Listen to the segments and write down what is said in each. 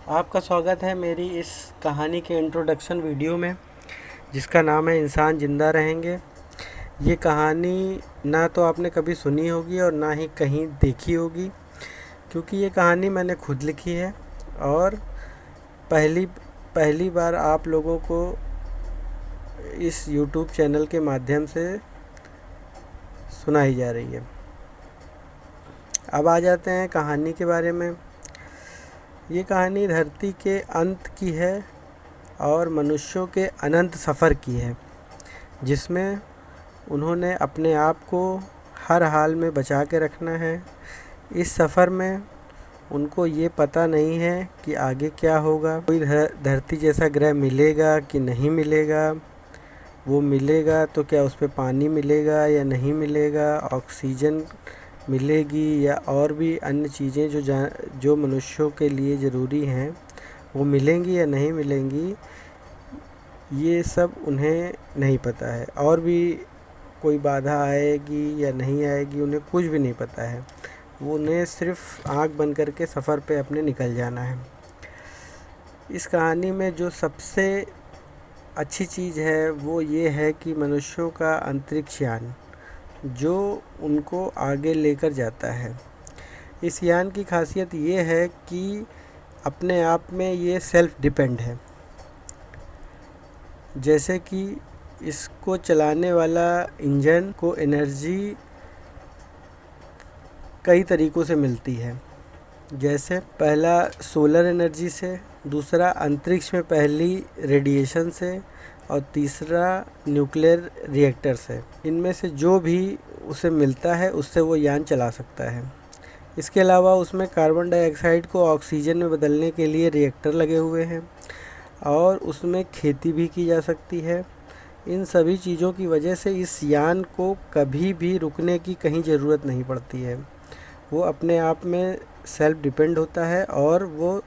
आपका स्वागत है मेरी इस कहानी के इंट्रोडक्शन वीडियो में, जिसका नाम है इंसान ज़िंदा रहेंगे। ये कहानी ना तो आपने कभी सुनी होगी और ना ही कहीं देखी होगी, क्योंकि ये कहानी मैंने खुद लिखी है और पहली पहली बार आप लोगों को इस YouTube चैनल के माध्यम से सुनाई जा रही है। अब आ जाते हैं कहानी के बारे में। ये कहानी धरती के अंत की है और मनुष्यों के अनंत सफ़र की है, जिसमें उन्होंने अपने आप को हर हाल में बचा के रखना है। इस सफ़र में उनको ये पता नहीं है कि आगे क्या होगा, कोई धरती जैसा ग्रह मिलेगा कि नहीं मिलेगा, वो मिलेगा तो क्या उस पर पानी मिलेगा या नहीं मिलेगा, ऑक्सीजन मिलेगी या और भी अन्य चीज़ें जो मनुष्यों के लिए ज़रूरी हैं वो मिलेंगी या नहीं मिलेंगी, ये सब उन्हें नहीं पता है। और भी कोई बाधा आएगी या नहीं आएगी उन्हें कुछ भी नहीं पता है। वो उन्हें सिर्फ आँख बंद करके सफ़र पे अपने निकल जाना है। इस कहानी में जो सबसे अच्छी चीज़ है वो ये है कि मनुष्यों का अंतरिक्ष यान जो उनको आगे लेकर जाता है। इस यान की खासियत ये है कि अपने आप में ये सेल्फ डिपेंड है। जैसे कि इसको चलाने वाला इंजन को एनर्जी कई तरीक़ों से मिलती है, जैसे पहला सोलर एनर्जी से, दूसरा अंतरिक्ष में पहली रेडिएशन से और तीसरा न्यूक्लियर रिएक्टर से। इनमें से जो भी उसे मिलता है उससे वो यान चला सकता है। इसके अलावा उसमें कार्बन डाइऑक्साइड को ऑक्सीजन में बदलने के लिए रिएक्टर लगे हुए हैं और उसमें खेती भी की जा सकती है। इन सभी चीज़ों की वजह से इस यान को कभी भी रुकने की कहीं ज़रूरत नहीं पड़ती है। वो अपने आप में सेल्फ डिपेंड होता है और वो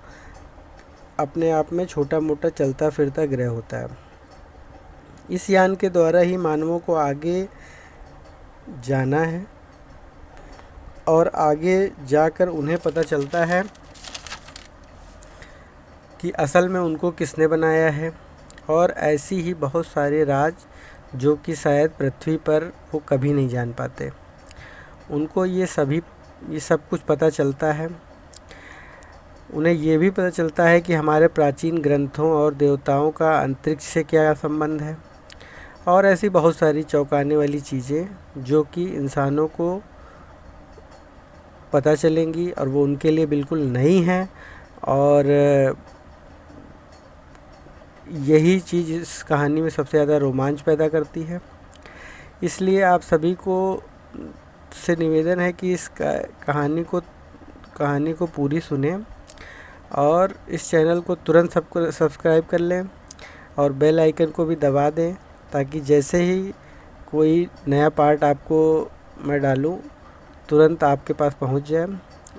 अपने आप में छोटा मोटा चलता फिरता ग्रह होता है। इस यान के द्वारा ही मानवों को आगे जाना है और आगे जाकर उन्हें पता चलता है कि असल में उनको किसने बनाया है, और ऐसी ही बहुत सारे राज जो कि शायद पृथ्वी पर वो कभी नहीं जान पाते, उनको ये सब कुछ पता चलता है। उन्हें ये भी पता चलता है कि हमारे प्राचीन ग्रंथों और देवताओं का अंतरिक्ष से क्या संबंध है, और ऐसी बहुत सारी चौंकाने वाली चीज़ें जो कि इंसानों को पता चलेंगी और वो उनके लिए बिल्कुल नई हैं। और यही चीज़ इस कहानी में सबसे ज़्यादा रोमांच पैदा करती है। इसलिए आप सभी को से निवेदन है कि इस कहानी को पूरी सुनें और इस चैनल को तुरंत सबको सब्सक्राइब कर लें और बेल आइकन को भी दबा दें, ताकि जैसे ही कोई नया पार्ट आपको मैं डालूं तुरंत आपके पास पहुंच जाए।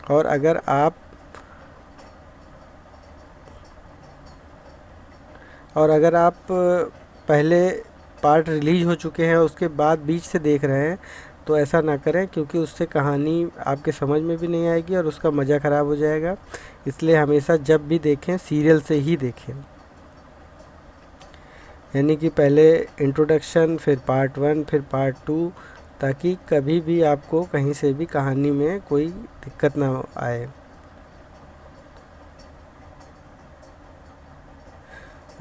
और अगर आप पहले पार्ट रिलीज़ हो चुके हैं उसके बाद बीच से देख रहे हैं तो ऐसा ना करें, क्योंकि उससे कहानी आपके समझ में भी नहीं आएगी और उसका मज़ा ख़राब हो जाएगा। इसलिए हमेशा जब भी देखें सीरियल से ही देखें, यानी कि पहले इंट्रोडक्शन, फिर पार्ट 1, फिर पार्ट 2, ताकि कभी भी आपको कहीं से भी कहानी में कोई दिक्कत ना आए।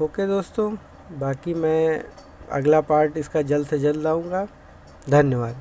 ओके दोस्तों, बाकी मैं अगला पार्ट इसका जल्द से जल्द लाऊंगा। धन्यवाद।